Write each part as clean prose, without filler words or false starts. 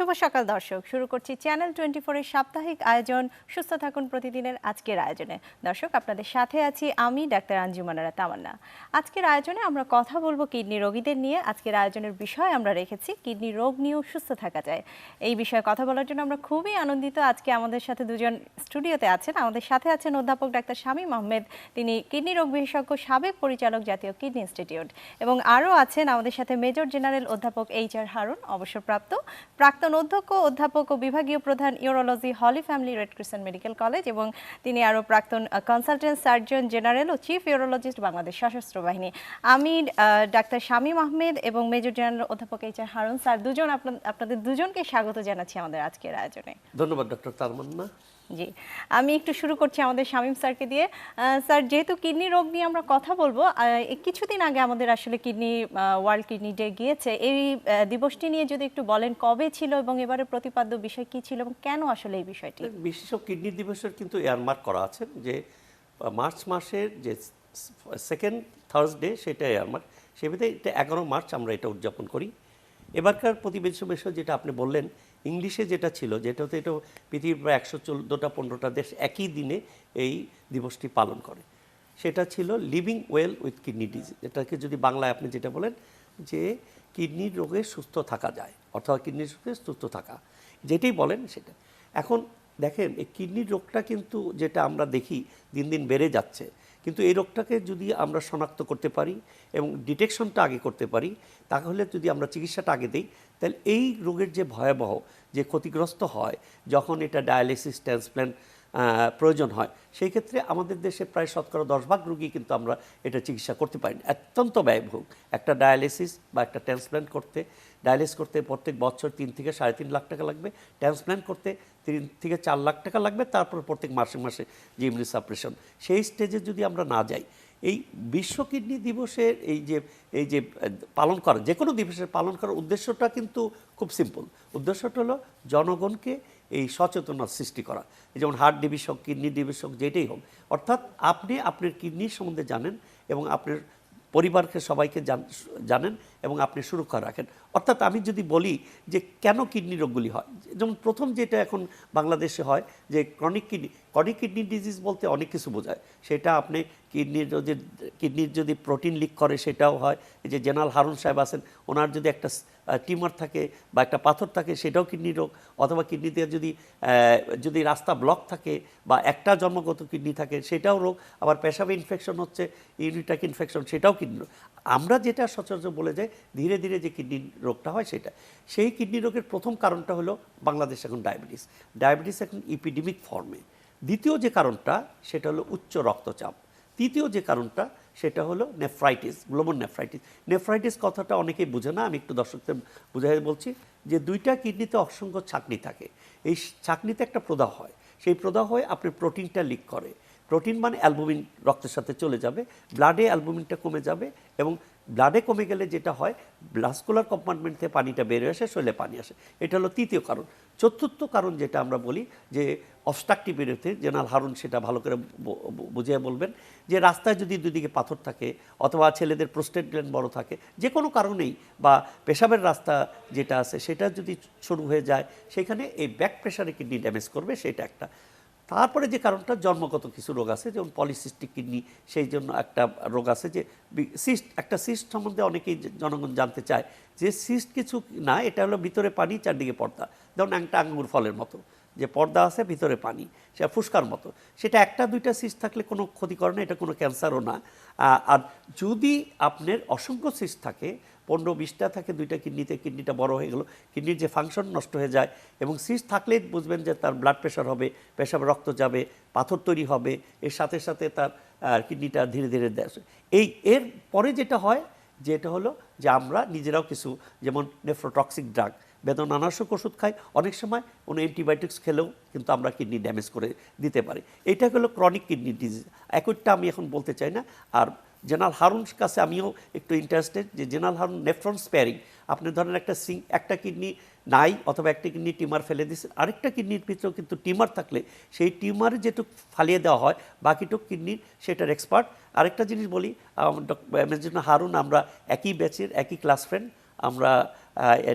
শুভ সকাল দর্শক, শুরু করছি চ্যানেল 24 এর সাপ্তাহিক আয়োজন সুস্থ থাকুন প্রতিদিনের আজকের আয়োজনে। দর্শক, আপনাদের সাথে আছি আমি ডাক্তার আঞ্জুমান আরা তামান্না। আজকের আয়োজনে আমরা কথা বলবো কিডনি রোগীদের নিয়ে। আজকের আয়োজনের বিষয় আমরা রেখেছি কিডনি রোগ নিয়েও সুস্থ থাকা যায়। এই বিষয়ে কথা বলার জন্য আমরা খুবই আনন্দিত। আজকে আমাদের সাথে দুজন স্টুডিওতে আছেন। আমাদের সাথে আছেন অধ্যাপক ডাক্তার শামীম আহমেদ, তিনি কিডনি রোগ বিশেষজ্ঞ, সাবেক পরিচালক, জাতীয় কিডনি ইনস্টিটিউট। এবং আরও আছেন আমাদের সাথে মেজর জেনারেল অধ্যাপক HR হারুন, অবসরপ্রাপ্ত প্রাক্তন অধ্যক্ষ, অধ্যাপক ও বিভাগীয় প্রধান, urology, holy family red crescent medical college, এবং তিনি আরও প্রাক্তন কনসালটেন্ট সার্জন জেনারেল ও চিফ ইউরোলজিস্ট, বাংলাদেশ সশস্ত্র বাহিনী। আমি ডাক্তার শামীম আহমেদ এবং মেজর জেনারেল অধ্যাপক HR হারুন স্যার, দুজন আপনাদের দুজনকে স্বাগত জানাচ্ছি আমাদের আজকের আয়োজনে। ধন্যবাদ ডক্টর তামান্না। জি, আমি একটু শুরু করছি আমাদের শামীম স্যারকে দিয়ে। স্যার, যেহেতু কিডনি রোগ নিয়ে আমরা কথা বলবো, কিছুদিন আগে আমাদের আসলে ওয়ার্ল্ড কিডনি ডে গিয়েছে। এই দিবসটি নিয়ে যদি একটু বলেন, কবে ছিল এবং এবারে প্রতিপাদ্য বিষয় কি ছিল এবং কেন আসলে এই বিষয়টি? বিশ্ব কিডনি দিবসের কিন্তু এয়ারমার্ক করা আছে যে মার্চ মাসের যে সেকেন্ড থার্সডে, সেটা এয়ারমার্ক। সেভাবে এটা 11 মার্চ আমরা এটা উদযাপন করি। এবারকার প্রতিবেদন বিষয় যেটা আপনি বললেন, ইংলিশে যেটা ছিল, যেটাতে এটা পৃথিবীর প্রায় 114-15টা দেশ একই দিনে এই দিবসটি পালন করে। সেটা ছিল living well with kidney disease. এটাকে যদি বাংলায় আপনি যেটা বলেন যে কিডনির রোগে সুস্থ থাকা যায়, অথবা কিডনির রোগে সুস্থ থাকা, যেটাই বলেন সেটা। এখন দেখেন, এই কিডনির রোগটা কিন্তু যেটা আমরা দেখি দিন দিন বেড়ে যাচ্ছে, কিন্তু এই রোগটাকে যদি আমরা শনাক্ত করতে পারি এবং ডিটেকশনটা আগে করতে পারি, তাহলে যদি আমরা চিকিৎসাটা আগে দিই, তাহলে এই রোগের যে ভয়াবহ যে ক্ষতিগ্রস্ত হয় যখন এটা ডায়ালিসিস, ট্রান্সপ্ল্যান্ট প্রয়োজন হয়, সেই ক্ষেত্রে আমাদের দেশে প্রায় 10% রোগী কিন্তু আমরা এটা চিকিৎসা করতে পারি না। অত্যন্ত ব্যয়বহুল একটা ডায়ালিসিস বা একটা ট্রান্সপ্ল্যান্ট করতে, ডায়ালিসিস করতে প্রত্যেক বছর 3 থেকে 3.5 লাখ টাকা লাগবে, ট্রান্সপ্ল্যান্ট করতে 3 থেকে 4 লাখ টাকা লাগবে, তারপর প্রত্যেক মাসে মাসে যে ইমিউনো সাপ্রেশন। সেই স্টেজে যদি আমরা না যাই, এই বিশ্ব কিডনি দিবসের এই যে পালন করা, যে কোনো দিবসের পালন করার উদ্দেশ্যটা কিন্তু খুব সিম্পল। উদ্দেশ্যটা হলো জনগণকে এই সচেতনতা সৃষ্টি করা। যেমন হার্ট ডিবিস হোক, কিডনি ডিবিস হোক, যেটাই হোক, অর্থাৎ আপনি আপনার কিডনির সম্বন্ধে জানেন এবং আপনার পরিবারকে সবাইকে জানেন এবং আপনি সুরক্ষা রাখেন। অর্থাৎ আমি যদি বলি যে কেন কিডনি রোগগুলি হয়, যেমন প্রথম যেটা এখন বাংলাদেশে হয় যে ক্রনিক কিডনি ডিজিজ বলতে অনেক কিছু বোঝায়। সেটা আপনি কিডনির যদি প্রোটিন লিক করে সেটাও হয়। এই যে জেনারেল হারুন সাহেব আছেন, ওনার যদি একটা টিউমার থাকে বা একটা পাথর থাকে, সেটাও কিডনি রোগ। অথবা কিডনিতে যদি রাস্তা ব্লক থাকে বা একটা জন্মগত কিডনি থাকে, সেটাও রোগ। আবার পেশাবে ইনফেকশন হচ্ছে, ইউরিটাক ইনফেকশন, সেটাও কিডনি রোগ। আমরা যেটা সচরাচর বলে যাই ধীরে ধীরে যে কিডনি রোগটা হয় সেটা, সেই কিডনি রোগের প্রথম কারণটা হলো বাংলাদেশ এখন ডায়াবেটিস এখন ইপিডেমিক ফর্মে। দ্বিতীয় যে কারণটা সেটা হলো উচ্চ রক্তচাপ। তৃতীয় যে কারণটা সেটা হলো নেফ্রাইটিস, গ্লোমার নেফ্রাইটিস কথাটা অনেকেই বোঝে না, আমি একটু দর্শকদের বুঝাই বলছি যে দুইটা কিডনিতে অসংখ্য ছাঁকনি থাকে। এই ছাঁকনিতে একটা প্রদাহ হয়, সেই প্রদাহ হয়ে আপনার প্রোটিনটা লিক করে। প্রোটিন মানে অ্যালবুমিন রক্তের সাথে চলে যাবে, ব্লাডে অ্যালবুমিনটা কমে যাবে, এবং ব্লাডে কমে গেলে যেটা হয় ভাস্কুলার কম্পার্টমেন্ট থেকে পানিটা বেরিয়ে আসে, শরীরে পানি আসে। এটা হলো তৃতীয় কারণ। চতুর্থ কারণ যেটা আমরা বলি যে অবস্ট্রাকটিভ এরিয়াতে, জেনারেল হারুন সেটা ভালো করে বুঝিয়ে বলবেন, যে রাস্তায় যদি দুদিকে পাথর থাকে, অথবা ছেলেদের প্রোস্টেট গ্ল্যান্ড বড় থাকে, যে কোনো কারণেই, বা পেশাবের রাস্তা যেটা আছে সেটা যদি শুরু হয়ে যায়, সেখানে এই ব্যাক প্রেশারে কিডনি ড্যামেজ করবে, সেটা একটা। তারপরে যে কারণটা জন্মগত কিছু রোগ আছে, যেমন পলিসিস্টিক কিডনি, সেই জন্য একটা রোগ আছে যে সিস্ট সম্বন্ধে অনেকেই জনগণ জানতে চায় যে সিস্ট কিছু না, এটা হলো ভিতরে পানি, চারদিকে পর্দা। যেমন একটা আঙ্গুর ফলের মতো যে পর্দা আছে, ভিতরে পানি, সেটা ফুসকার মতো। সেটা একটা দুইটা সিস্ট থাকলে কোনো ক্ষতি করে না, এটা কোনো ক্যান্সারও না। আর যদি আপনার অসংখ্য সিস্ট থাকে, 15-20টা থাকে দুইটা কিডনিতে, কিডনিটা বড় হয়ে গেল, কিডনির যে ফাংশন নষ্ট হয়ে যায়, এবং সিস্ট থাকলেই বুঝবেন যে তার ব্লাড প্রেশার হবে, পেশাবে রক্ত যাবে, পাথর তৈরি হবে, এর সাথে সাথে তার কিডনিটা ধীরে ধীরে দেয়। এর পরে যেটা হয়, যেটা হলো যে আমরা নিজেরাও কিছু, যেমন নেফ্রোটক্সিক ড্রাগ, বেদনানাশক ওষুধ খাই, অনেক সময় কোনো অ্যান্টিবায়োটিক্স খেলেও কিন্তু আমরা কিডনি ড্যামেজ করে দিতে পারি। এটা হলো ক্রনিক কিডনি ডিজিজ। একটা আমি এখন বলতে চাই না। আর জেনারেল হারুন কাছে আমিও একটু ইন্টারেস্টেড যে জেনারেল হারুন নেফ্রন স্পেয়ারিং। আপনি ধরেন একটা কিডনি নাই, অথবা একটা কিডনি টিউমার ফেলে দিচ্ছে, আরেকটা কিডনির ভিতরেও কিন্তু টিউমার থাকলে সেই টিউমারে যেটুকু ফালিয়ে দেওয়া হয়, বাকিটুক কিডনির, সেটার এক্সপার্ট। আরেকটা জিনিস বলি, মেজর হারুন আমরা একই ব্যাচের, একই ক্লাস ফ্রেন্ড, আমরা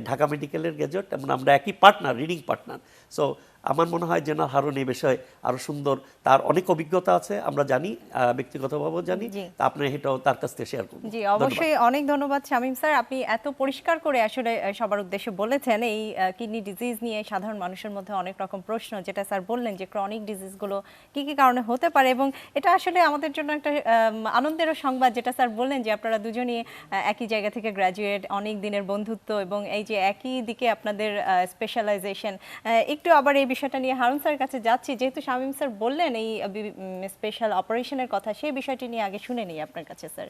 ঢাকা মেডিকেলের গ্র্যাজুয়েট এবং আমরা একই পার্টনার, রিডিং পার্টনার। সো আমার মনে হয় জেনারেল হারুন এই বিষয়ে আরো সুন্দর, তার অনেক অভিজ্ঞতা আছে, আমরা জানি, ব্যক্তিগতভাবেও জানি। জি। তা আপনি এটাও তার কাছ থেকে শেয়ার করুন। জি, অবশ্যই অনেক ধন্যবাদ শামীম স্যার, আপনি এত পরিষ্কার করে আসলে সবার উদ্দেশ্যে বলেছেন এই কিডনি ডিজিজ নিয়ে সাধারণ মানুষের মধ্যে অনেক রকম প্রশ্ন, যেটা স্যার বললেন যে ক্রনিক ডিজিজগুলো কি কি কারণে হতে পারে, এবং এটা আসলে আমাদের জন্য একটা আনন্দেরও সংবাদ, যেটা স্যার বললেন যে আপনারা দুজনই একই জায়গা থেকে গ্র্যাজুয়েট, অনেক দিনের বন্ধুত্ব, এবং এই যে একই দিকে আপনাদের স্পেশালাইজেশন। একটু আবার এই বিষয়টা নিয়ে হারুন স্যারের কাছে যাচ্ছি, যেহেতু শামীম স্যার বললেন এই স্পেশাল অপারেশনের কথা, সেই বিষয়টি নিয়ে আগে শুনে নিই আপনার কাছে স্যার।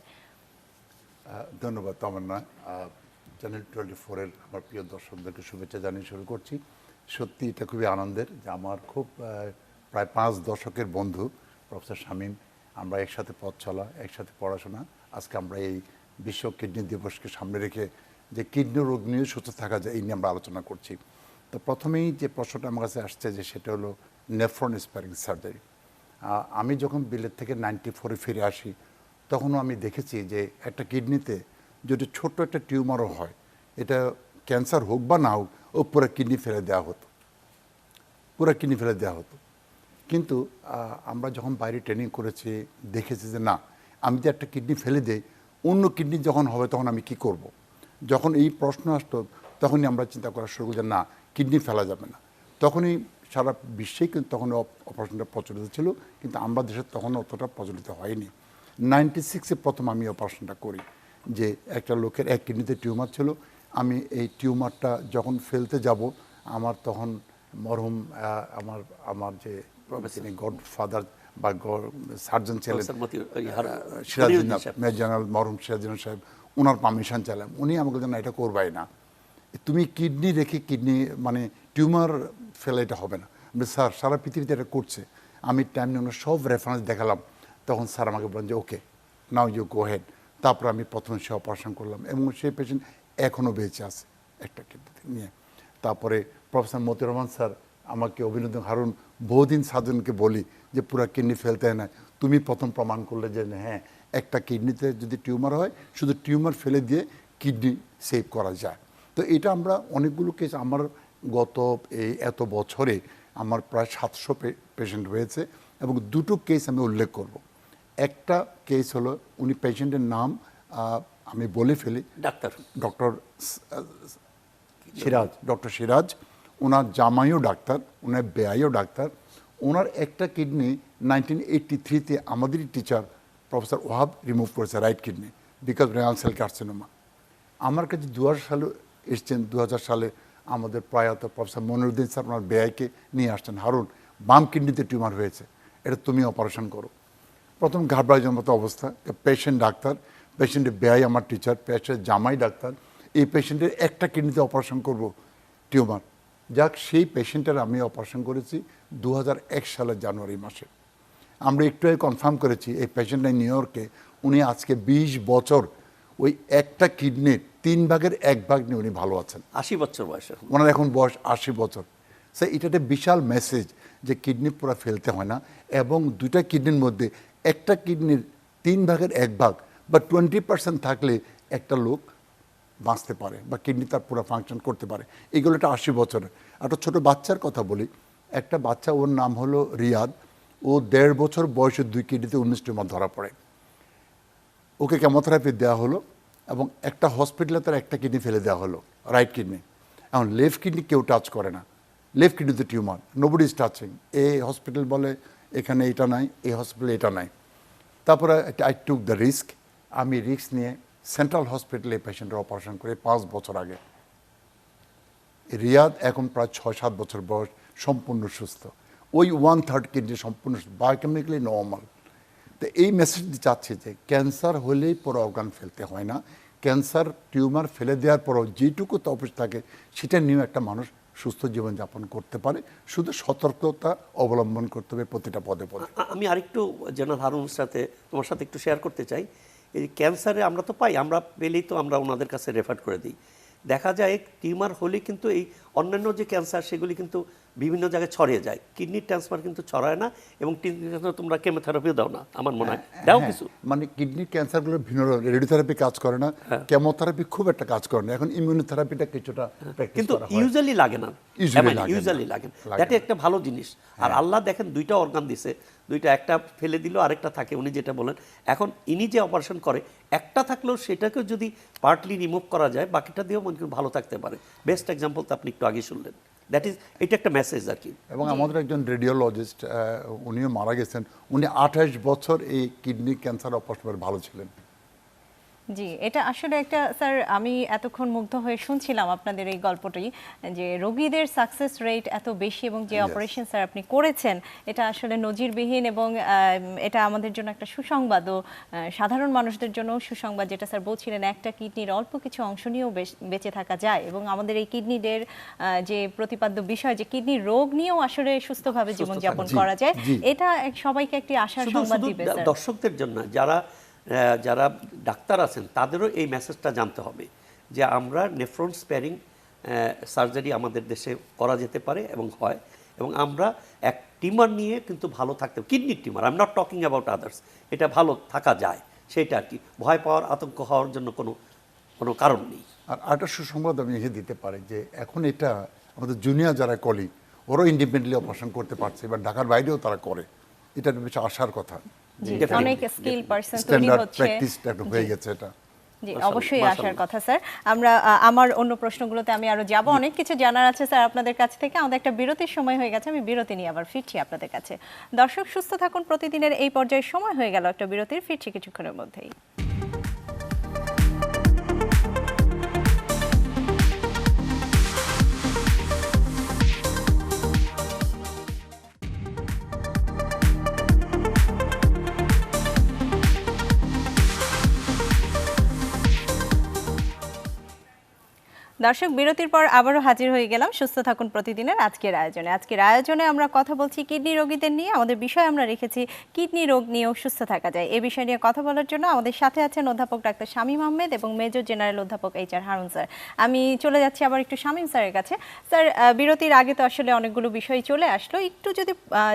ধন্যবাদ তামান্না। চ্যানেল 24-এর আমার প্রিয় দর্শকদেরকে শুভেচ্ছা জানিয়ে শুরু করছি। সত্যি এটা খুবই আনন্দের যে আমার খুব প্রায় 5 দশকের বন্ধু প্রফেসর শামীম, আমরা একসাথে পথ চলা, একসাথে পড়াশোনা, আজকে আমরা এই বিশ্ব কিডনি দিবসকে সামনে রেখে যে কিডনি রোগ নিয়ে সুস্থ থাকা যায় এই নিয়ে আমরা আলোচনা করছি। তো প্রথমেই যে প্রশ্নটা আমার কাছে আসছে যে সেটা হলো নেফ্রন স্প্যারিং সার্জারি। আমি যখন বিলেত থেকে 94-এ ফিরে আসি, তখনও আমি দেখেছি যে একটা কিডনিতে যদি ছোট্ট একটা টিউমারও হয়, এটা ক্যান্সার হোক বা না হোক, ও পুরো কিডনি ফেলে দেওয়া হতো, পুরো কিডনি ফেলে দেওয়া হতো। কিন্তু আমরা যখন বাইরে ট্রেনিং করেছি দেখেছি যে না, আমি যে একটা কিডনি ফেলে দেই, অন্য কিডনি যখন হবে তখন আমি কি করব। যখন এই প্রশ্ন আসতো তখনই আমরা চিন্তা করা শুরু করি যে না, কিডনি ফেলা যাবে না। তখনই সারা বিশ্বেই কিন্তু তখন অপারেশনটা প্রচলিত ছিল, কিন্তু আমরা দেশে তখন অতটা প্রচলিত হয়নি। 96-এ প্রথম আমি অপারেশনটা করি, যে একটা লোকের এক কিডনিতে টিউমার ছিল। আমি এই টিউমারটা যখন ফেলতে যাব, আমার তখন মরহুম আমার যে তিনি গডফাদার বা সার্জন ছিলেন সিরাজুদ্দিন মেজর জেনারেল মরহুম সিরাজুদ্দিন সাহেব, ওনার পারমিশন চাইলাম। উনি আমাকে বললেন না, এটা করবাই না, তুমি কিডনি রেখে কিডনি মানে টিউমার ফেলে এটা হবে না। স্যার সারা পৃথিবীতে এটা করছে। আমি টাইম নিয়ে সব রেফারেন্স দেখালাম, তখন স্যার আমাকে বলেন যে ওকে, নাও ইউ গো হেড। তারপর আমি প্রথমে সে অপারেশন করলাম এবং সেই পেশেন্ট এখনও বেঁচে আছে একটা কিডনি নিয়ে। তারপরে প্রফেসর মতিউর রহমান স্যার আমাকে, অভিনন্দন হারুন, বহুদিন সাধনকে বলি যে পুরো কিডনি ফেলতে হয় না, তুমি প্রথম প্রমাণ করলে যে হ্যাঁ, একটা কিডনিতে যদি টিউমার হয় শুধু টিউমার ফেলে দিয়ে কিডনি সেভ করা যায়। তো এটা আমরা অনেকগুলো কেস, আমার গত এই এত বছরে আমার প্রায় 700 পেশেন্ট হয়েছে, এবং দুটো কেস আমি উল্লেখ করব। একটা কেস হলো, উনি পেশেন্টের নাম আমি বলে ফেলি, ডক্টর সিরাজ। ওনার জামাইও ডাক্তার, ওনার বেয়াইও ডাক্তার। ওনার একটা কিডনি 1983-তে আমাদেরই টিচার প্রফেসর ওয়াহাব রিমুভ করেছে, right kidney, because renal cell carcinoma. আমার কাছে 2000 সালে এসছেন, 2000 সালে আমাদের প্রয়াত প্রফেসর মনিরুদ্দিন স্যার ওনার বেয়াইকে নিয়ে আসছেন, হারুন বাম কিডনিতে টিউমার হয়েছে, এটা তুমি অপারেশন করো। প্রথম ঘাবড়ায় যাওয়ার মতো অবস্থা। পেশেন্ট ডাক্তার, পেশেন্টের বেয়াই আমার টিচার, পেশেন্টের জামাই ডাক্তার, এই পেশেন্টের একটা কিডনিতে অপারেশন করব টিউমার। যাক, সেই পেশেন্টের আমি অপারেশন করেছি 2001 সালের জানুয়ারি মাসে। আমরা একটু কনফার্ম করেছি এই পেশেন্টটা নিউ ইয়র্কে, উনি আজকে 20 বছর ওই একটা কিডনির 3 ভাগের 1 ভাগ নিয়ে উনি ভালো আছেন। 80 বছর বয়স, ওনার এখন বয়স 80 বছর। সে এটা একটা বিশাল মেসেজ যে কিডনি পুরো ফেলতে হয় না, এবং দুইটা কিডনির মধ্যে একটা কিডনির 3 ভাগের 1 ভাগ বা 20% থাকলে একটা লোক বাঁচতে পারে বা কিডনি তার পুরো ফাংশন করতে পারে। এগুলো একটা 80 বছরের। একটা ছোটো বাচ্চার কথা বলি, একটা বাচ্চা, ওর নাম হলো রিয়াদ, ও 1.5 বছর বয়সে 2 কিডনিতে 19 টিউমার ধরা পড়ে। ওকে কেমোথেরাপি দেওয়া হলো, এবং একটা হসপিটালে তার একটা কিডনি ফেলে দেওয়া হলো, রাইট কিডনি। এখন লেফট কিডনি কেউ টাচ করে না, লেফট কিডনিতে টিউমার, নোবডি ইজ টাচিং। এই হসপিটাল বলে এখানে এটা নাই, এই হসপিটালে এটা নাই। তারপরে আই টুক দ্য রিস্ক, আমি রিস্ক নিয়ে সেন্ট্রাল হসপিটালে পেশেন্টের অপারেশন করে 5 বছর আগে। রিয়াদ এখন প্রায় 6-7 বছর বয়স, সম্পূর্ণ সুস্থ। ওই 1/3 কিডনি সম্পূর্ণ বায়োকেমিক্যালি নর্মাল। তো এই মেসেজটি চাচ্ছে যে ক্যান্সার হলেই পুরো অর্গান ফেলতে হয় না, ক্যান্সার টিউমার ফেলে দেওয়ার পরও যেটুকু তপস থাকে সেটা নিয়েও একটা মানুষ সুস্থ জীবনযাপন করতে পারে, শুধু সতর্কতা অবলম্বন করতে হবে প্রতিটা পদে পদে। আমি আরেকটু জেনারেল হারুনের সাথে, তোমার সাথে একটু শেয়ার করতে চাই। এই ক্যান্সারে আমরা তো পাই, আমরা পেলেই তো আমরা ওনাদের কাছে রেফার করে দিই। দেখা যায় টিউমার হলে কিন্তু এই অন্যান্য যে ক্যান্সার সেগুলি কিন্তু বিভিন্ন জায়গায় ছড়িয়ে যায়। কিডনির ট্রান্সফার কিন্তু ছড়ায় না, এবং তোমরা কেমোথেরাপিও দাও না আমার মনে হয়, দাও হ্যাঁ, কিছু। মানে কিডনির ক্যান্সারগুলো ভিন্ন, রেডিওথেরাপি কাজ করে না, কেমোথেরাপি খুব একটা কাজ করে না, এখন ইমিউনোথেরাপিটা কিছুটা প্র্যাকটিস কিন্তু করা হয়। ইউজুয়ালি লাগে না, ইউজুয়ালি লাগে না। লাগে দ্যাট না। একটা ভালো জিনিস। আর আল্লাহ দেখেন দুইটা অর্গান দিছে, দুইটা, একটা ফেলে দিল আরেকটা থাকে, উনি যেটা বলেন। এখন ইনি যে অপারেশন করে একটা থাকলেও সেটাকে যদি পার্টলি রিমুভ করা যায়, বাকিটা দিয়েও মনে করি ভালো থাকতে পারে। বেস্ট এক্সাম্পল তো আপনি একটু আগে শুনলেন। দ্যাট ইজ, এটা একটা মেসেজ আর কি। এবং আমাদের একজন রেডিওলজিস্ট, উনিও মারা গেছেন, উনি 28 বছর এই কিডনি ক্যান্সার অপারেশনের ভালো ছিলেন। জি, এটা আসলে একটা, স্যার আমি এতক্ষণ মুগ্ধ হয়ে শুনছিলাম আপনাদের এই গল্পটি, যে রোগীদের সাকসেস রেট এত বেশি এবং যে Yes. অপারেশন স্যার আপনি করেছেন এটা আসলে নজিরবিহীন, এবং এটা আমাদের জন্য একটা সুসংবাদ, ও সাধারণ মানুষদের জন্য সুসংবাদ, যেটা স্যার বলছিলেন একটা কিডনির অল্প কিছু অংশ নিয়েও বেঁচে থাকা যায়। এবং আমাদের এই কিডনিদের যে প্রতিপাদ্য বিষয়, যে কিডনি রোগ নিয়েও আসলে সুস্থভাবে জীবনযাপন জি, করা যায়, জি। এটা সবাইকে একটি আশার শুধু সংবাদ শুধু দিবে স্যার। দর্শকদের জন্য, যারা ডাক্তার আছেন তাদেরও এই মেসেজটা জানতে হবে যে আমরা নেফ্রন স্প্যারিং সার্জারি আমাদের দেশে করা যেতে পারে এবং হয়, এবং আমরা এক টিমার নিয়ে কিন্তু ভালো থাকতে, কিডনির টিমার, I am not talking about others, এটা ভালো থাকা যায়, সেটা আর কি। ভয় পাওয়ার, আতঙ্ক হওয়ার জন্য কোনো কারণ নেই। আর আরেকটা সুসংবাদ আমি এসে দিতে পারি যে এখন এটা আমাদের জুনিয়র যারা কলিগ, ওরাও ইন্ডিপেন্ডেন্টলি অপারেশন করতে পারছে, এবার ঢাকার বাইরেও তারা করে, এটা বেশ আশার কথা। জি, Definitely, অনেক স্কিল পারসন তৈরি স্ট্যান্ডার্ড হচ্ছে। প্র্যাকটিসটা একটু হয়ে গেছে এটা। জি, মাশাআল্লাহ, অবশ্যই আসার মাশাআল্লাহ। কথা স্যার। আমরা আমার অন্য প্রশ্নগুলোতে আমি আরো যাব, অনেক কিছু জানার আছে স্যার আপনাদের কাছ থেকে। আমাদের একটা বিরতির সময় হয়ে গেছে, আমি বিরতি নিয়ে আবার ফিরছি আপনাদের কাছে। দর্শক সুস্থ থাকুন, প্রতিদিনের এই পর্যায়ে সময় হয়ে গেল একটা বিরতির, ফিরছি কিছুক্ষণের মধ্যেই। দর্শক বিরতির পর আবারও হাজির হয়ে গেলাম সুস্থ থাকুন প্রতিদিনের আজকের আয়োজনে আমরা কথা বলছি কিডনি রোগীদের নিয়ে। আমাদের বিষয় আমরা রেখেছি কিডনি রোগ নিয়েও সুস্থ থাকা যায়। এই বিষয় নিয়ে কথা বলার জন্য আমাদের সাথে আছেন অধ্যাপক ডাক্তার শামীম আহমেদ এবং মেজর জেনারেল অধ্যাপক HR হারুন স্যার। আমি চলে যাচ্ছি আবার একটু শামীম স্যারের কাছে। স্যার, বিরতির আগে তো আসলে অনেকগুলো বিষয় চলে আসলো, একটু যদি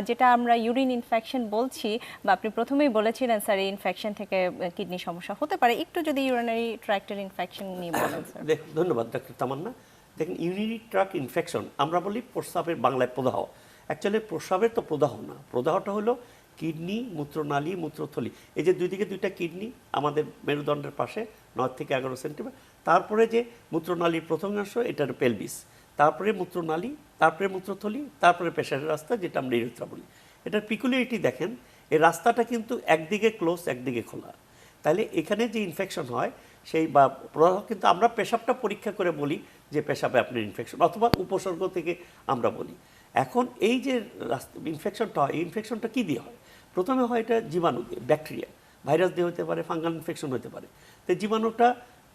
যেটা আমরা ইউরিন ইনফেকশন বলছি, বা আপনি প্রথমেই বলেছিলেন স্যার এই ইনফেকশন থেকে কিডনি সমস্যা হতে পারে, একটু যদি ইউরিনারি ট্র্যাক্টের ইনফেকশন নিয়ে বলেন স্যার। ধন্যবাদ ডাক্তার তামান্না। দেখেন, ইউরিনারি ট্র্যাক্ট ইনফেকশন আমরা বলি প্রস্রাবের বাংলায় প্রদাহ। অ্যাকচুয়ালি প্রস্রাবের তো প্রদাহ না, প্রদাহটা হলো কিডনি, মূত্রনালী, মূত্রথলি, এই যে দুই দিকে দুইটা কিডনি আমাদের মেরুদণ্ডের পাশে 9 থেকে 11 সেন্টিমিটার, তারপরে যে মূত্রনালীর প্রথমাংশ, এটার পেলভিস, তারপরে মূত্রনালী, তারপরে মূত্রথলি, তারপরে পেশারের রাস্তা, যেটা আমরা ইউরেথ্রা বলি। এটার পিকুলিয়ারিটি দেখেন, এই রাস্তাটা কিন্তু একদিকে ক্লোজ, একদিকে খোলা। তাহলে এখানে যে ইনফেকশন হয় সেই বা প্রদাহ, কিন্তু আমরা পেশাবটা পরীক্ষা করে বলি যে পেশাবে আপনার ইনফেকশন, অথবা উপসর্গ থেকে আমরা বলি। এখন এই যে ইনফেকশনটা হয়, এই ইনফেকশনটা কী দিয়ে হয়? প্রথমে হয় এটা জীবাণু দিয়ে, ব্যাকটেরিয়া, ভাইরাস দিয়ে হতে পারে, ফাঙ্গাল ইনফেকশন হতে পারে। তো জীবাণুটা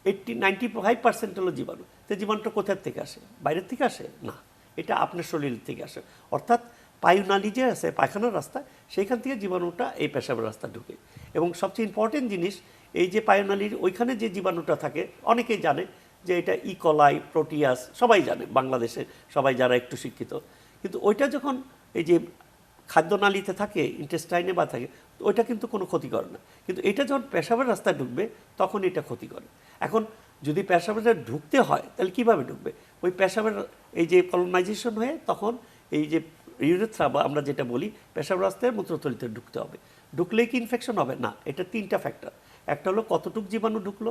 95% হলো জীবাণু। তো জীবাণুটা কোথার থেকে আসে? বাইরের থেকে আসে না, এটা আপনার শরীর থেকে আসে। অর্থাৎ পায়ুনালী যে আছে, পায়খানার রাস্তা, সেইখান থেকে জীবাণুটা এই পেশাবের রাস্তা ঢুকে। এবং সবচেয়ে ইম্পর্টেন্ট জিনিস, এই যে পায়ুনালীর ওইখানে যে জীবাণুটা থাকে, অনেকেই জানে যে এটা ইকোলাই, প্রোটিয়াস, সবাই জানে বাংলাদেশে, সবাই যারা একটু শিক্ষিত। কিন্তু ওইটা যখন এই যে খাদ্যনালীতে থাকে, ইন্টেস্টাইনে বা থাকে, ওইটা কিন্তু কোনো ক্ষতি করে না। কিন্তু এটা যখন পেশাবের রাস্তায় ঢুকবে তখন এটা ক্ষতি করে। এখন যদি পেশাবের ঢুকতে হয় তাহলে কীভাবে ঢুকবে? ওই পেশাবের এই যে কলোনাইজেশন হয়ে তখন এই যে ইউরেথ্রা বা আমরা যেটা বলি পেশাব রাস্তায় মূত্রথলিতে ঢুকতে হবে। ঢুকলেই কি ইনফেকশন হবে? না, এটা 3টা ফ্যাক্টর। একটা হলো কতটুক জীবাণু ঢুকলো,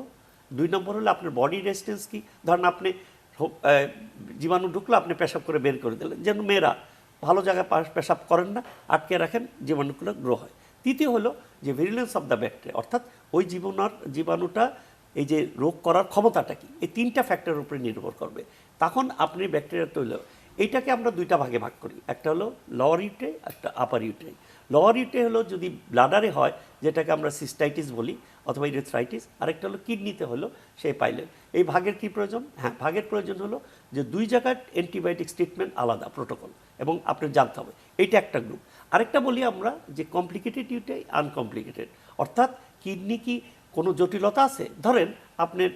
2 নম্বর হলো আপনার বডি রেজিস্ট্যান্স কি। ধরেন আপনি জীবাণু ঢুকলো, আপনি পেশাব করে বের করে দিলেন, যেন মেয়েরা ভালো জায়গায় পেশাব করেন না, আটকে রাখেন, জীবাণুগুলো গ্রো হয়। তৃতীয় হলো যে ভিরিলেন্স অফ দ্য ব্যাকটেরিয়া, অর্থাৎ ওই জীবাণুটা এই যে রোগ করার ক্ষমতাটা কি, এই 3টা ফ্যাক্টরের উপরে নির্ভর করবে। তখন আপনি ব্যাকটেরিয়া তৈরি। এইটাকে আমরা 2টা ভাগে ভাগ করি, একটা হলো লোয়ার ইউটে, একটা আপার ইউটে। লোয়ার ইউটে হলো যদি ব্লাডারে হয়, যেটাকে আমরা সিস্টাইটিস বলি অথবা ইউরেথ্রাইটিস, আরেকটা হলো কিডনিতে হলো সেই পাইলেন। এই ভাগের কি প্রয়োজন? হ্যাঁ, ভাগের প্রয়োজন হলো যে 2 জায়গার অ্যান্টিবায়োটিক্স ট্রিটমেন্ট আলাদা প্রোটোকল, এবং আপনি জানতে হবে। এইটা একটা গ্রুপ। আরেকটা বলি আমরা যে কমপ্লিকেটেড ইউটে, আনকমপ্লিকেটেড, অর্থাৎ কিডনি কি কোনো জটিলতা আছে, ধরেন আপনার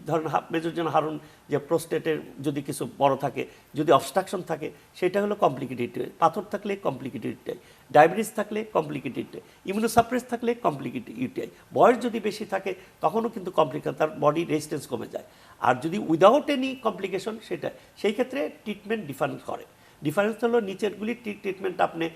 ধরেন মেজর হারুন যে প্রোস্টেটের যদি কিছু বড় থাকে, যদি অবস্ট্রাকশন থাকে, সেটা হলো কমপ্লিকেটেড, পাথর থাকলে কমপ্লিকেটেড ইউটিআই, ডায়াবেটিস থাকলে কমপ্লিকেটেড, ইমিউনোসাপ্রেস থাকলে কমপ্লিকেটেড ইউটিআই, বয়স যদি বেশি থাকে তখনও কিন্তু কমপ্লিকেশন, তার বডি রেজিস্ট্যান্স কমে যায়। আর যদি উইদাউট এনি কমপ্লিকেশন, সেটা সেই ক্ষেত্রে ট্রিটমেন্ট ডিফারেন্স করে। ডিফারেন্স হলো নিচেরগুলি ট্রিটমেন্ট আপনি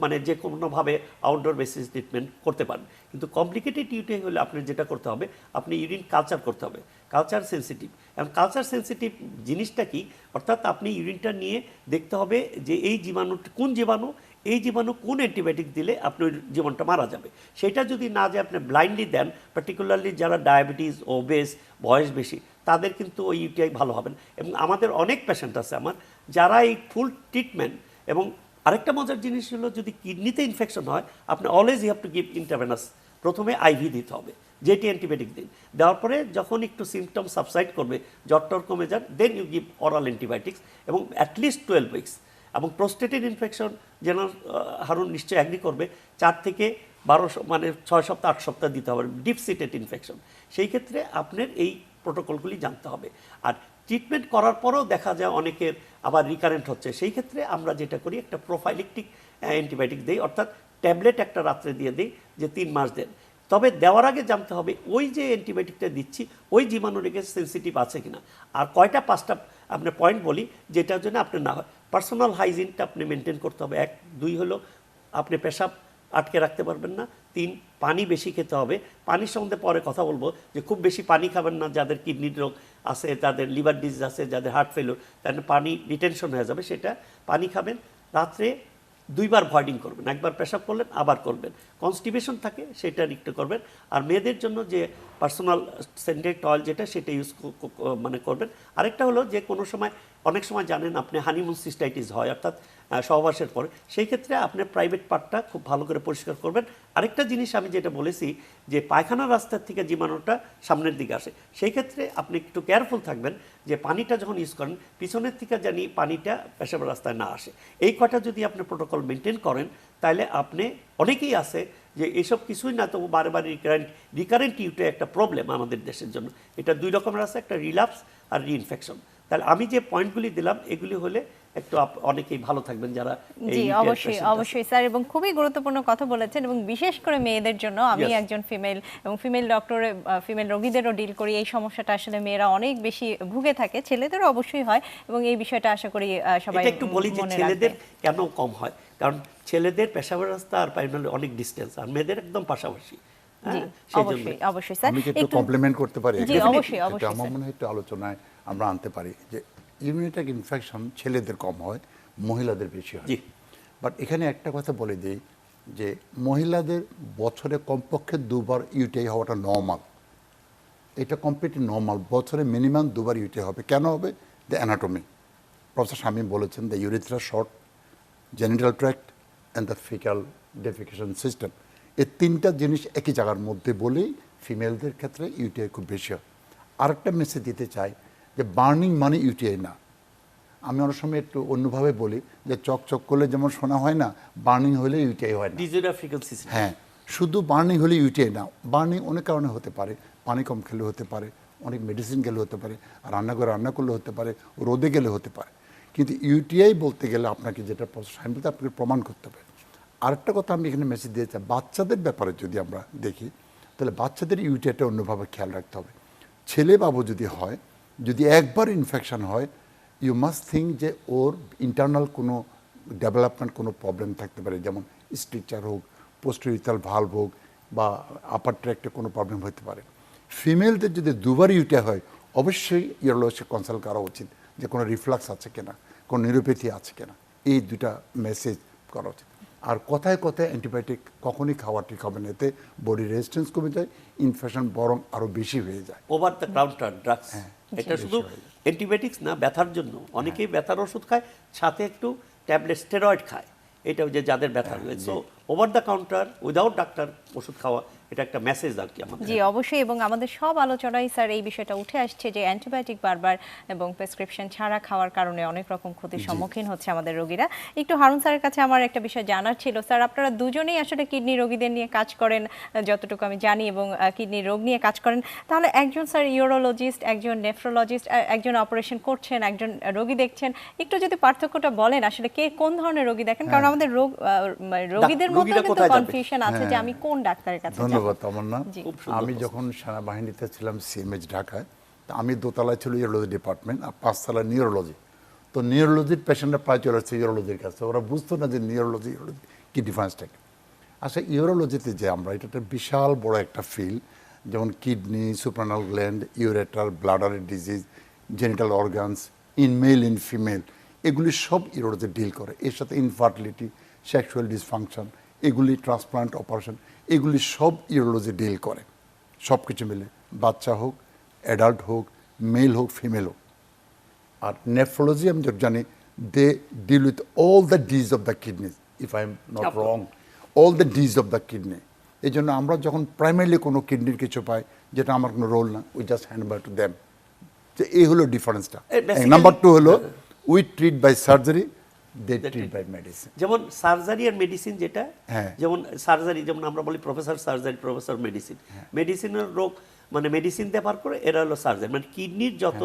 মানে যে কোনোভাবে আউটডোর বেসিস ট্রিটমেন্ট করতে পারেন, কিন্তু কমপ্লিকেটেড ইউটিআই হলে আপনি যেটা করতে হবে, আপনি ইউরিন কালচার করতে হবে, কালচার সেন্সিটিভ। এবং কালচার সেন্সিটিভ জিনিসটা কি, অর্থাৎ আপনি ইউরিনটা নিয়ে দেখতে হবে যে এই জীবাণু কোন জীবাণু, এই জীবাণু কোন অ্যান্টিবায়োটিক দিলে আপনার জীবনটা মারা যাবে। সেটা যদি না যে আপনি ব্লাইন্ডলি দেন, পার্টিকুলারলি যারা ডায়াবেটিস, ওবেস, বয়স বেশি, তাদের কিন্তু ওই ইউটিআই ভালো হবে না। এবং আমাদের অনেক পেশেন্ট আছে আমার যারা এই ফুল ট্রিটমেন্ট, এবং আরেকটা মজার জিনিস হলো যদি কিডনিতে ইনফেকশন হয়, আপনি always you have to give intravenous, প্রথমে আইভি দিতে হবে, যেটি অ্যান্টিবায়োটিক দিন, দেওয়ার পরে যখন একটু সিমটম সাবসাইড করবে, জ্বর কমে যান, then you give oral antibiotics, এবং অ্যাটলিস্ট 12 উইকস। এবং প্রোস্টেটের ইনফেকশন যেন হারুন নিশ্চয়ই অ্যাগ্রি করবে, 4 থেকে 12 মানে 6 সপ্তাহ 8 সপ্তাহ দিতে হবে ডিপ সিটেড ইনফেকশন। সেই ক্ষেত্রে আপনার এই প্রোটোকলগুলি জানতে হবে। আর ট্রিটমেন্ট করার পরেও দেখা যায় অনেকের আবার রিকারেন্ট হচ্ছে, সেই ক্ষেত্রে আমরা যেটা করি, একটা প্রোফাইলিকটিক অ্যান্টিবায়োটিক দিই, অর্থাৎ ট্যাবলেট একটা রাত্রে দিয়ে দিই যে 3 মাস দেন। তবে দেওয়ার আগে জানতে হবে ওই যে অ্যান্টিবায়োটিকটা দিচ্ছি ওই জীবাণু রেখে সেন্সিটিভ আছে কিনা। আর 5টা আপনার পয়েন্ট বলি যেটার জন্য আপনার না হয়, পার্সোনাল হাইজিনটা আপনি মেনটেন করতে হবে। 1, 2 হলো আপনি পেশাব আটকে রাখতে পারবেন না। 3, পানি বেশি খেতে হবে। পানির সম্বন্ধে পরে কথা বলবো, যে খুব বেশি পানি খাবেন না, যাদের কিডনির রোগ আছে, যাদের লিভার ডিজিজ আছে, যাদের হার্ট ফেলিওর, তাদের পানি রিটেনশন হয়ে যাবে, সেটা পানি খাবেন। রাত্রে 2 বার ভয়েডিং করবেন, একবার পেশাব করলেন আবার করবেন। কনস্টিপেশন থাকে সেটা একটু করবেন। আর মেয়েদের জন্য যে পার্সোনাল সেন্টেড অয়েল যেটা, সেটা ইউজ মানে করবেন। আরেকটা হলো যে কোনো সময়, অনেক সময় জানেন আপনি হানিমুন সিস্টাইটিস হয়, অর্থাৎ সহবাসের পরে, সেই ক্ষেত্রে আপনি প্রাইভেট পার্টটা খুব ভালো করে পরিষ্কার করবেন। আরেকটা জিনিস আমি যেটা বলেছি, যে পায়খানার রাস্তার থেকে জীবাণুটা সামনের দিকে আসে, সেই ক্ষেত্রে আপনি একটু কেয়ারফুল থাকবেন যে পানিটা যখন ইউজ করেন পিছনের থেকে জানি পানিটা পেশাবের রাস্তায় না আসে। এই কটা যদি আপনি প্রোটোকল মেনটেন করেন, তাহলে আপনি, অনেকেই আছে যে এসব কিছুই না, তবু বারে বারে রিকারেন্ট ইউটিআই একটা প্রবলেম আমাদের দেশের জন্য। এটা 2 রকমের আছে, একটা রিল্যাপস আর রিইনফেকশন। তাহলে আমি যে পয়েন্টগুলি দিলাম, এগুলি হলে একটু অনেকেই ভালো থাকবেন যারা। জি, অবশ্যই অবশ্যই স্যার, এবং খুবই গুরুত্বপূর্ণ কথা বলেছেন। এবং বিশেষ করে মেয়েদের জন্য, আমি একজন ফিমেল এবং ফিমেল ডক্টর, ফিমেল রোগীদেরও ডিল করি, এই সমস্যাটা আসলে মেয়েরা অনেক বেশি ভুগে থাকে, ছেলেদেরও অবশ্যই হয়, এবং এই বিষয়টা আশা করি সবাই একটু বলি যে ছেলেদের কেন কম হয়, কারণ ছেলেদের পেশাবের রাস্তা আর পায়খানার অনেক ডিস্টেন্স, আর মেয়েদের একদম পাশাপাশি। অবশ্যই অবশ্যই স্যার, আমি কি একটু কমপ্লিমেন্ট করতে পারি? জি, অবশ্যই অবশ্যই। আমার মনে হয় একটু আলোচনায় আমরা আনতে পারি যে ইউরিনারি ইনফেকশন ছেলেদের কম হয়, মহিলাদের বেশি হয়। বাট এখানে একটা কথা বলে দিই যে মহিলাদের বছরে কমপক্ষে 2 বার ইউটিআই হওয়াটা নর্মাল, এটা কমপ্লিটলি নর্মাল। বছরে মিনিমাম 2 বার ইউটিআই হবে। কেন হবে? The anatomy. প্রফেসর শামীম বলেছেন, the urethra short, genital tract and the faecal defecation system, এই 3টা জিনিস একই জায়গার মধ্যে বলেই ফিমেলদের ক্ষেত্রে ইউটিআই খুব বেশি হয়। আরেকটা মেসেজ দিতে চাই যে বার্নিং মানে ইউটিআই না। আমি অনেক সময় একটু অন্যভাবে বলি যে চকচক করলে যেমন শোনা হয় না, বার্নিং হলে ইউটিআই হয় না। হ্যাঁ, শুধু বার্নিং হলে ইউটিআই না। বার্নিং অনেক কারণে হতে পারে, পানি কম খেলে হতে পারে, অনেক মেডিসিন খেলে হতে পারে, রান্নাঘরে রান্না করলে হতে পারে, রোদে গেলে হতে পারে। কিন্তু ইউটিআই বলতে গেলে আপনাকে যেটা বলতে আপনাকে প্রমাণ করতে হবে। আরেকটা কথা আমি এখানে মেসেজ দিয়ে চাই, বাচ্চাদের ব্যাপারে যদি আমরা দেখি, তাহলে বাচ্চাদের ইউটিআইটা অন্যভাবে খেয়াল রাখতে হবে। ছেলে বাবু যদি হয়, যদি একবার ইনফেকশন হয়, ইউ মাস্ট থিঙ্ক যে ওর ইন্টারনাল কোনো ডেভেলপমেন্ট কোনো প্রবলেম থাকতে পারে, যেমন স্ট্রিকচার হোক, পোস্টেরিটাল ভালভ হোক, বা আপার ট্র্যাক্টে কোনো প্রবলেম হতে পারে। ফিমেলদের যদি 2 বার ইউটিআই হয়, অবশ্যই ইউরোলজিস্টকে কনসাল্ট করা উচিত যে কোনো রিফ্লাক্স আছে কিনা, কোনো নিউরোপ্যাথি আছে কিনা। এই 2টা মেসেজ করা উচিত। আর কথায় কথায় অ্যান্টিবায়োটিক কখনই খাওয়া ঠিক হবে না, এতে বডি রেজিস্ট্যান্স কমে যায়, ইনফেকশন বরং আরও বেশি হয়ে যায়। ওভার দ্য কাউন্টার ড্রাগস, এটা শুধু অ্যান্টিবায়োটিক্স না, ব্যথার জন্য অনেকেই ব্যথার ওষুধ খায়, সাথে একটু ট্যাবলেট স্টেরয়েড খায়, এটা যে যাদের ব্যথা রয়েছে। So over the counter without doctor ওষুধ খাওয়া এটা একটা মেসেজ আর কি আমাদের। জি অবশ্যই, এবং আমাদের সব আলোচনায় স্যার এই বিষয়টা উঠে আসছে যে অ্যান্টিবায়োটিক বারবার এবং প্রেসক্রিপশন ছাড়া খাওয়ার কারণে অনেক রকম ক্ষতির সম্মুখীন হচ্ছে আমাদের রোগীরা। একটু হারুন স্যারের কাছে আমার একটা বিষয় জানার ছিল স্যার, আপনারা দুজনেই আসলে কিডনি রোগীদের নিয়ে কাজ করেন যতটুকু আমি জানি, এবং কিডনি রোগ নিয়ে কাজ করেন। তাহলে একজন স্যার ইউরোলজিস্ট, একজন নেফ্রোলজিস্ট, একজন অপারেশন করছেন, একজন রোগী দেখছেন, একটু যদি পার্থক্যটা বলেন আসলে কে কোন ধরনের রোগী দেখেন, কারণ আমাদের রোগীদের মধ্যে রোগীরা কিন্তু কোথায় যাবে? কনফিউশন আছে যে আমি কোন ডাক্তারের কাছে যাব। ধন্যবাদ তামান্না। জি। খুব সুন্দর আমি প্রশ্ন। যখন সেনাবাহিনীতে ছিলাম সিএমএইচ ঢাকায়, তো আমি দোতলায় ছিল ইউরোলজি ডিপার্টমেন্ট আর পাঁচতলায় নিউরোলজি। তো নিউরোলজির পেশেন্টরা প্রায় চলে আসছে ইউরোলজির কাছে, ওরা বুঝতো না যে নিউরোলজি কি ডিফারেন্সটা কি। আচ্ছা, ইউরোলজিতে যে আমরা, এটা একটা বিশাল বড় একটা ফিল্ড, যেমন কিডনি, সুপ্রানাল গ্ল্যান্ড, ইউরেটার, ব্লাডারের disease, genital organs, in male in female, এগুলি সব ইউরোলজি ডিল করে। এর সাথে ইনফার্টিলিটি, সেক্সুয়াল ডিসফাংশন, এগুলি ট্রান্সপ্লান্ট অপারেশন, এগুলি সব ইউরোলজি ডিল করে। সব কিছু মিলে, বাচ্চা হোক, অ্যাডাল্ট হোক, মেল হোক, ফিমেল হোক। আর নেফ্রোলজি আমি যত জানি, they deal with all the disease of the kidney, if I am not wrong, all the disease of the kidney. এই জন্য আমরা যখন প্রাইমারিলি কোনো কিডনির কিছু পাই, যেটা আমার কোনো রোল না, we just hand over to them. যে এই হলো ডিফারেন্সটা। basically- নাম্বার টু হলো, we treat by surgery, they treat by medicine. যেমন সার্জারি আর মেডিসিন যেটা, হ্যাঁ। যেমন সার্জারি, যেমন আমরা বলি প্রফেসর সার্জারি, প্রফেসর মেডিসিন। মেডিসিনের রোগ মানে মেডিসিন দেওয়ার করে, এরা হলো সার্জারি। মানে কিডনির যত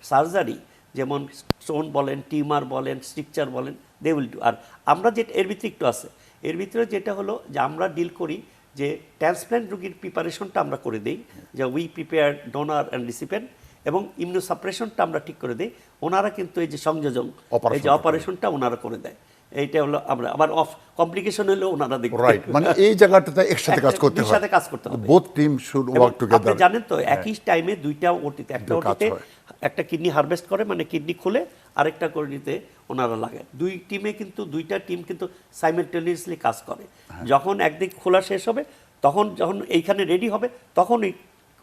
সার্জারি, যেমন স্টোন বলেন, টিউমার বলেন, স্ট্রিকচার বলেন, দে উইল ডু। আর আমরা যেটা এর ভিতরে একটু আছে, এর ভিতরে যেটা হলো যে আমরা ডিল করি যে ট্রান্সপ্ল্যান্ট রোগীর প্রিপারেশনটা আমরা করে দিই, যে we prepare donor and recipient, এবং ইমিউনোসাপ্রেশনটা আমরা ঠিক করে দিই। ওনারা কিন্তু এই যে সংযোজন, এই যে অপারেশনটা ওনারা করে দেয়। এইটা হলো আমরা আবার অফ কমপ্লিকেশন হলে ওনারা দেখবেন। রাইট, মানে এই জায়গাটাতে একসাথে কাজ করতে হয়, একসাথে কাজ করতে হবে। বোথ টিম শুড এবং ওয়ার্ক আপনি টুগেদার। জানেন তো, একই টাইমে দুইটা ওটিতে, একটা দুটো কাজ ওটিতে হয়। একটা কিডনি হারভেস্ট করে, মানে কিডনি খুলে আরেকটা কিডনিতে ওনারা লাগে। দুই টিমে কিন্তু, দুইটা টিম কিন্তু সাইমেলটেনিয়াসলি কাজ করে। যখন একদিক খোলা শেষ হবে, তখন যখন এইখানে রেডি হবে, তখনই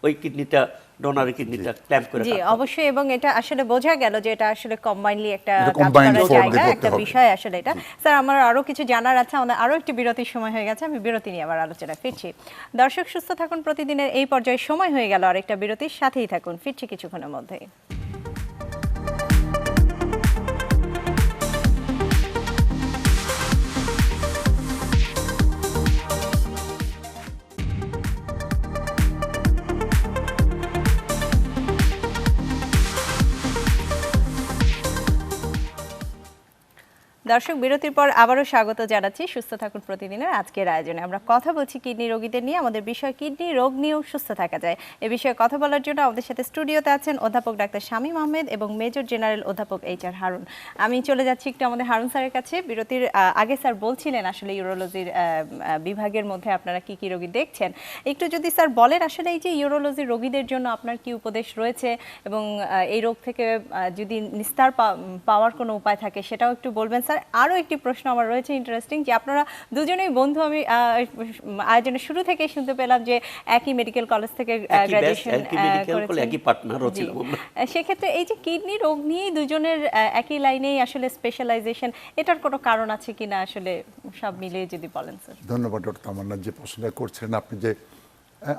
ওই কিডনিটা, ডোনারের কিডনিটা ক্ল্যাম্প করে জি রাখতে হবে। অবশ্যই, এবং এটা আসলে বোঝা গেল যে এটা আসলে কম্বাইনলি একটা এটা কাজ combined করার form দিয়ে জায়গা, করতে একটা হবে। বিষয় আসলে এটা। স্যার আমার আরো কিছু জানার আছে, আমাদের আরো একটি বিরতির সময় হয়ে গেছে, আমি বিরতি নিয়ে আবার আলোচনায় ফিরছি। দর্শক সুস্থ থাকুন, প্রতিদিনের এই পর্যায়ে সময় হয়ে গেল আরেকটা বিরতির, সাথেই থাকুন, ফিরছি কিছুক্ষণের মধ্যেই। দর্শক বিরতির পর আবারও স্বাগত জানাচ্ছি সুস্থ থাকুন প্রতিদিনের আজকের আয়োজনে। আমরা কথা বলছি কিডনি রোগীদের নিয়ে, আমাদের বিষয় কিডনি রোগ নিয়েও সুস্থ থাকা যায়। এ বিষয়ে কথা বলার জন্য আমাদের সাথে স্টুডিওতে আছেন অধ্যাপক ডাক্তার শামীম আহমেদ এবং মেজর জেনারেল অধ্যাপক এইচ.আর. হারুন। আমি চলে যাচ্ছি একটু আমাদের হারুন স্যারের কাছে। বিরতির আগে স্যার বলছিলেন আসলে ইউরোলজির বিভাগের মধ্যে আপনারা কি কি রোগী দেখছেন, একটু যদি স্যার বলেন আসলে এই যে ইউরোলজি রোগীদের জন্য আপনার কি উপদেশ রয়েছে, এবং এই রোগ থেকে যদি নিস্তার পাওয়ার কোনো উপায় থাকে সেটাও একটু বলবেন স্যার। আরও একটি প্রশ্ন আমার রয়েছে ইন্টারেস্টিং, যে আপনারা দুজনেই বন্ধু, আমি আয়োজনের শুরু থেকেই শুনতে পেলাম যে একই মেডিকেল কলেজ থেকে গ্র্যাজুয়েশন করেছেন, একই পার্টনারও ছিলাম আমরা। সেক্ষেত্রে এই যে কিডনি রোগ নিয়েই দুজনের একই লাইনেই আসলে স্পেশালাইজেশন, এটার কোনো কারণ আছে কিনা আসলে সব মিলিয়ে যদি বলেন স্যার। ধন্যবাদ ডক্টর তামান্না, যে প্রশ্নটা করছেন আপনি। যে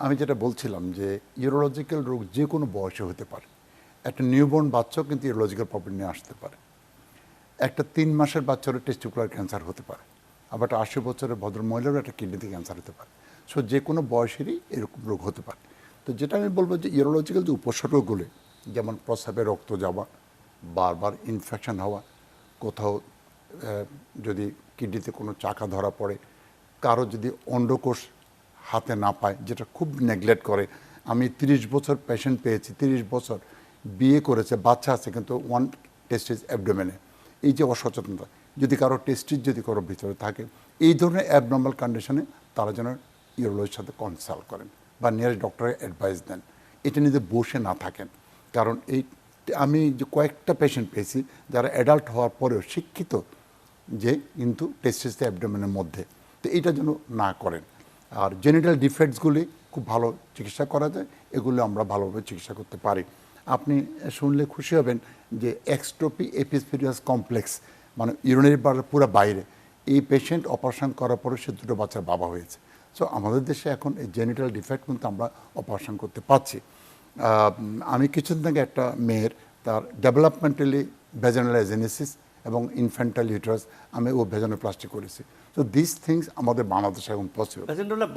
আমি যেটা বলছিলাম যে ইউরোলজিক্যাল রোগ যে কোনো বয়সে হতে পারে। একটা নিউবর্ন বাচ্চাও কিন্তু ইউরোলজিক্যাল প্রবলেম নিয়ে আসতে পারে। একটা 3 মাসের বাচ্চারও টেস্টিকুলার ক্যান্সার হতে পারে, আবার একটা 80 বছরের ভদ্র মহিলারও একটা কিডনিতে ক্যান্সার হতে পারে। সো যে কোনো বয়সেরই এরকম রোগ হতে পারে। তো যেটা আমি বলবো যে ইউরোলজিক্যাল যে উপসর্গগুলো, যেমন প্রস্রাবে রক্ত যাওয়া, বারবার ইনফেকশন হওয়া, কোথাও যদি কিডনিতে কোনো চাকা ধরা পড়ে, কারো যদি অন্ডকোষ হাতে না পায়, যেটা খুব নেগলেক্ট করে। আমি 30 বছর পেশেন্ট পেয়েছি, 30 বছর বিয়ে করেছে, বাচ্চা আছে, কিন্তু ওয়ান টেস্টিস অ্যাবডোমেনে। এই যে অসচেতনতা, যদি কারো টেস্টিস যদি কারো ভিতরে থাকে, এই ধরনের অ্যাবনর্মাল কন্ডিশনে তারা যেন ইউরোলজির সাথে কনসাল্ট করেন বা নিয়ারেস্ট ডক্টরের অ্যাডভাইস দেন। এটা নিয়ে বসে না থাকেন, কারণ এই আমি যে কয়েকটা পেশেন্ট পেয়েছি যারা অ্যাডাল্ট হওয়ার পরেও শিক্ষিত, যে কিন্তু টেস্টিস অ্যাবডোমেনের মধ্যে, তো এইটা যেন না করেন। আর জেনিটাল ডিফেক্টসগুলি খুব ভালো চিকিৎসা করা যায়, এগুলো আমরা ভালোভাবে চিকিৎসা করতে পারি। আপনি শুনলে খুশি হবেন যে এক্সট্রপি এপিসপিরিয়াস কমপ্লেক্স, মানে ইউরিনারি ব্লাডার পুরো বাইরে, এই পেশেন্ট অপারেশন করার পরে সে 2টো বাচ্চার বাবা হয়েছে। সো আমাদের দেশে এখন এই জেনিটাল ডিফেক্ট কিন্তু আমরা অপারেশন করতে পারছি। আমি কিছুদিন আগে একটা মেয়ের তার ডেভেলপমেন্টালি ভেজানাল এজেনেসিস এবং ইনফ্যান্টাইল ইউটারাস আমি ও ভেজানোপ্লাস্টি করেছি। সো দিস থিংস আমাদের বাংলাদেশে এখন পসিবল।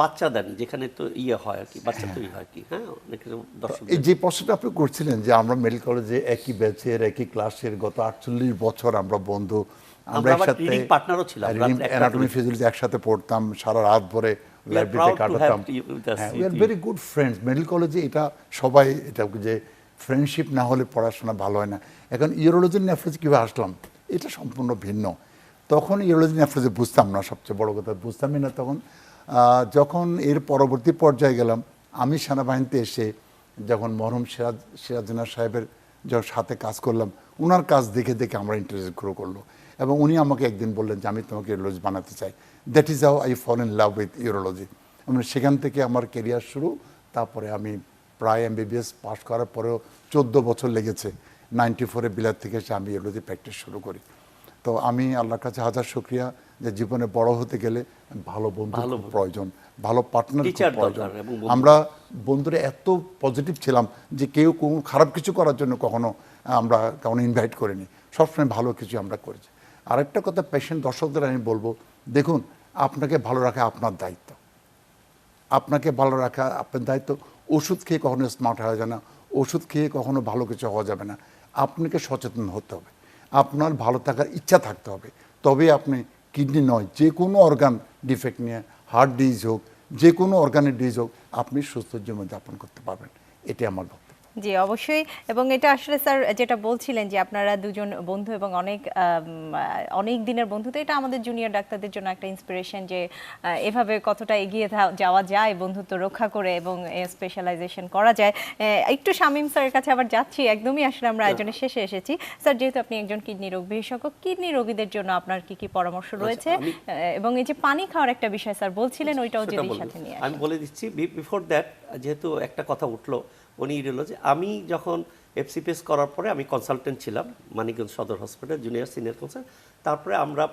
বাচ্চা দেন যেখানে তো ইয়ে হয় আর কি, বাচ্চা তৈরি হয় কি। হ্যাঁ, অনেকে দর্শক এই যে প্রশ্নটা আপনি করছিলেন যে আমরা মেডিকেল কলেজে একই ব্যাচের একই ক্লাসের গত 48 বছর আমরা বন্ধু, আমরা আবার একসাথে reading partner ও ছিলাম, রাত একটা অ্যানাটমি করে। ফিজিওলজি একসাথে পড়তাম, সারা রাত ভরে We are লাইব্রেরিতে proud to কাটাতাম। have you with us, we are with you. Very good friends. Medical কলেজে এটা সবাই এটা যে ফ্রেন্ডশিপ না হলে পড়াশোনা ভালো হয় না। এখন ইউরোলজি নেফ্রোলজি কীভাবে আসলাম এটা সম্পূর্ণ ভিন্ন। তখন ইউরোলজি নেফ্রোলজি বুঝতাম না, সবচেয়ে বড় কথা বুঝতামই না তখন। যখন এর পরবর্তী পর্যায়ে গেলাম, আমি সেনাবাহিনীতে এসে যখন মরহুম সিরাজুদ্দৌলা সাহেবের যখন সাথে কাজ করলাম, ওনার কাজ দেখে দেখে আমরা ইন্টারেস্ট গ্রো করলো এবং উনি আমাকে একদিন বললেন যে আমি তোমাকে ইউরোলজি বানাতে চাই। That is how I fall in love with urology. সেখান থেকে আমার কেরিয়ার শুরু। তারপরে আমি প্রায় এমবিবিএস পাস করার পরেও 14 বছর লেগেছে 94-এ বিলাত থেকে এসে আমি ইউরোলজি প্র্যাকটিস শুরু করি। তো আমি আল্লাহর কাছে হাজার শুকরিয়া যে জীবনে বড় হতে গেলে ভালো বন্ধু খুব প্রয়োজন, ভালো পার্টনার Teacher প্রয়োজন। দরকার এবং বন্ধু। আমরা বন্ধুরা এত পজিটিভ ছিলাম যে কেউ কোনো খারাপ কিছু করার জন্য কখনো আমরা কখনো ইনভাইট করিনি, সবসময় ভালো কিছু আমরা করেছি। আরেকটা কথা পেশেন্ট দর্শকদের আমি বলবো, দেখুন আপনাকে ভালো রাখা আপনার দায়িত্ব, আপনাকে ভালো রাখা আপনার দায়িত্ব। ওষুধ খেয়ে কখনো স্মার্ট হওয়া যায় না, ওষুধ খেয়ে কখনো ভালো কিছু হওয়া যাবে না। আপনাকে সচেতন হতে হবে, আপনার ভালো থাকার ইচ্ছা থাকতে হবে, তবে আপনি কিডনি নয় যে কোনো অর্গান ডিফেক্ট নিয়ে, হার্ট ডিজিজ হোক, যে কোনো অর্গানের ডিজিজ হোক, আপনি সুস্থ জীবনযাপন করতে পারবেন। এটাই আমার বক্তব্য। জি অবশ্যই। এবং এটা আসলে স্যার যেটা বলছিলেন যে আপনারা দুজন বন্ধু এবং অনেক দিনের বন্ধু, তো এটা আমাদের জুনিয়র ডাক্তারদের জন্য একটা ইন্সপিরেশন যে এভাবে কতটা এগিয়ে যাওয়া যায়, বন্ধুত্ব রক্ষা করে এবং স্পেশালাইজেশন করা যায়। একটু শামীম স্যারের কাছে আবার যাচ্ছি, একদমই আসলে আমরা আয়োজনের শেষে এসেছি। স্যার, যেহেতু আপনি একজন কিডনি রোগ বিশেষজ্ঞ, কিডনি রোগীদের জন্য আপনার কি কি পরামর্শ রয়েছে এবং এই যে পানি খাওয়ার একটা বিষয় স্যার বলছিলেন, ওইটাও যদি সাথে নিয়ে আমি বলে দিচ্ছি। বিফোর দ্যাট, যেহেতু একটা কথা উঠলো উনি ইউরোলজি, আমি যখন এফসিপিএস করার পরে আমি কনসালটেন্ট ছিলাম মানিকগঞ্জ সদর হসপিটাল, জুনিয়র সিনিয়র কনসালটেন্ট। তারপরে আমরা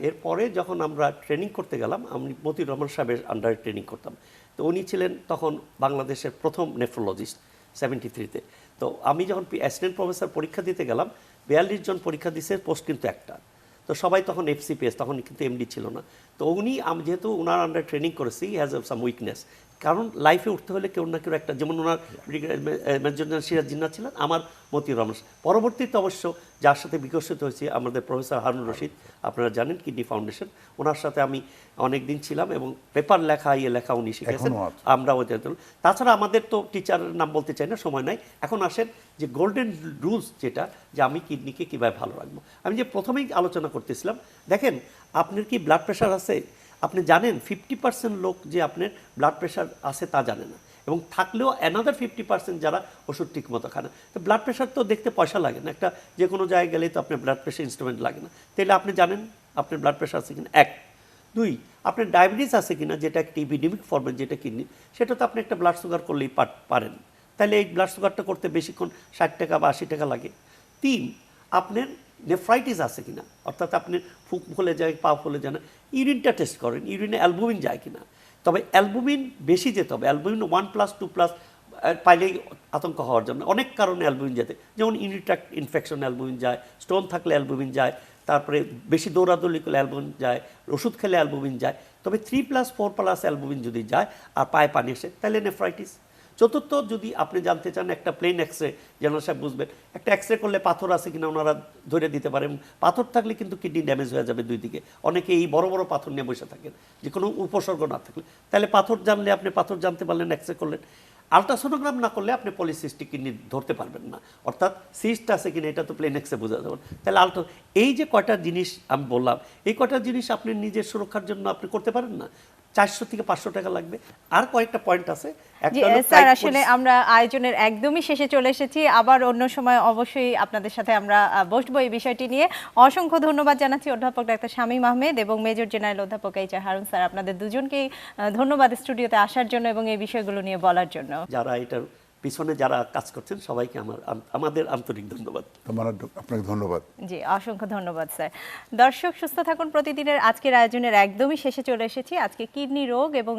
এরপরে যখন আমরা ট্রেনিং করতে গেলাম, আমি মতিউর রহমান সাহেবের আন্ডারে ট্রেনিং করতাম। তো উনি ছিলেন তখন বাংলাদেশের প্রথম নেফ্রোলজিস্ট 73-তে। তো আমি যখন অ্যাসিস্ট্যান্ট প্রফেসর পরীক্ষা দিতে গেলাম, 42 জন পরীক্ষা দিছে, পোস্ট কিন্তু একটা। তো সবাই তখন এফসিপিএস, তখন কিন্তু এমডি ছিল না। তো উনি, আমি যেহেতু ওনার আন্ডারে ট্রেনিং করেছি, হ্যাজ সাম উইকনেস, কারণ লাইফে উঠতে হলে কেউ না কেউ একটা, যেমন ওনার মেজর জেনারেল সিরাজ জিন্নাহ ছিলেন, আমার মতিউর রহমান। পরবর্তীতে অবশ্য যার সাথে বিকশিত হয়েছে আমাদের প্রফেসর হারুন রশিদ, আপনারা জানেন কিডনি ফাউন্ডেশন, ওনার সাথে আমি অনেক দিন ছিলাম এবং পেপার লেখা লেখা উনি শিখেছেন, আমরাও। তাছাড়া আমাদের তো টিচারের নাম বলতে চাই না, সময় নাই। এখন আসেন যে গোল্ডেন রুলস, যেটা যে আমি কিডনিকে কীভাবে ভালো রাখবো। আমি যে প্রথমেই আলোচনা করতেছিলাম, দেখেন আপনার কি ব্লাড প্রেশার আছে, আপনি জানেন 50% লোক যে আপনার ব্লাড প্রেশার আছে তা জানে না, এবং থাকলেও অ্যানাদার 50% যারা ওষুধ ঠিক মতো খায় না। তো ব্লাড প্রেশার তো দেখতে পয়সা লাগে না, একটা যে কোনো জায়গায় গেলেই তো আপনার ব্লাড প্রেশার ইনস্ট্রুমেন্ট লাগে না। তাহলে আপনি জানেন আপনার ব্লাড প্রেশার আছে কিনা, 1। 2, আপনার ডায়াবেটিস আছে কিনা, যেটা একটা ইপিডেমিক ফর্মের, যেটা কিডনি, সেটা তো আপনি একটা ব্লাড সুগার করলেই পারেন। তাহলে এই ব্লাড সুগারটা করতে বেশিক্ষণ 60 টাকা বা 80 টাকা লাগে। 3, আপনার নেফ্রাইটিস আছে কিনা, অর্থাৎ আপনি ফুক ফুলে যায়, পা ফুলে যায় না, ইউরিনটা টেস্ট করেন, ইউরিনে অ্যালবুমিন যায় কিনা। তবে অ্যালবুমিন বেশি যেতে হবে, অ্যালবুমিন 1+, 2+ পাইলেই আতঙ্ক হওয়ার জন্য। অনেক কারণে অ্যালবুমিন যেতে, যেমন ইউরিন ট্র্যাক্ট ইনফেকশন অ্যালবুমিন যায়, স্টোন থাকলে অ্যালবুমিন যায়, তারপরে বেশি দৌড়াদৌড়ি করলে অ্যালবুমিন যায়, ওষুধ খেলে অ্যালবুমিন যায়। তবে 3+, 4+ অ্যালবুমিন যদি যায় আর পায়ে পানি আসে, তাহলে নেফ্রাইটিস। চতুর্থ, যদি আপনি জানতে চান একটা প্লেন এক্সরে, জেনারেল সাহেব বুঝবেন, একটা এক্সরে করলে পাথর আছে কিনা ওনারা ধরে দিতে পারেন। পাথর থাকলে কিন্তু কিডনি ড্যামেজ হয়ে যাবে দুই দিকে। অনেকে এই বড় বড় পাথর নিয়ে বসে থাকেন, যে কোনো উপসর্গ না থাকলে। তাহলে পাথর জানলে আপনি পাথর জানতে পারলেন, এক্সরে করলেন। আলট্রাসোনোগ্রাম না করলে আপনি পলিসিস্টিক কিডনি ধরতে পারবেন না, অর্থাৎ সিস্ট আছে কিনা এটা তো প্লেন এক্সরে বোঝা যাবে। তাহলে এই যে কয়টা জিনিস আমি বললাম, এই কয়টা জিনিস আপনি নিজের সুরক্ষার জন্য আপনি করতে পারেন না, 400 থেকে 500 টাকা লাগবে। আর কয়েকটা পয়েন্ট আছে। স্যার, আসলে আমরা আয়োজনের একদমই শেষে চলে এসেছি। আবার অন্য সময় অবশ্যই আপনাদের সাথে আমরা বসবো এই বিষয়টি নিয়ে। অসংখ্য ধন্যবাদ জানাচ্ছি অধ্যাপক ডাক্তার শামীম আহমেদ এবং মেজর জেনারেল অধ্যাপক এইচ.আর. হারুন স্যার, আপনাদের দুজনকেই ধন্যবাদ স্টুডিওতে আসার জন্য এবং এই বিষয়গুলো নিয়ে বলার জন্য। যারা এটার পিছনে যারা কাজ করছেন সবাইকে আমাদের আন্তরিক ধন্যবাদ। আপনাকে ধন্যবাদ। জি, অসংখ্য ধন্যবাদ স্যার। দর্শক, সুস্থ থাকুন প্রতিদিনের আজকের আয়োজনের একদমই শেষে চলে এসেছি। আজকে কিডনি রোগ এবং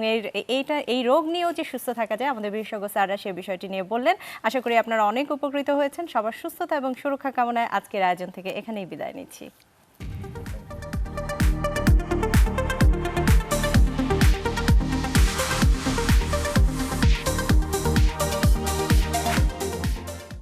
এই রোগ নিয়েও যে সুস্থ থাকা যায়, আমাদের বিশেষজ্ঞ স্যাররা সে বিষয়টি নিয়ে বললেন। আশা করি আপনারা অনেক উপকৃত হয়েছেন। সবার সুস্থতা এবং সুরক্ষা কামনায় আজকের আয়োজন থেকে এখানেই বিদায় নিচ্ছি।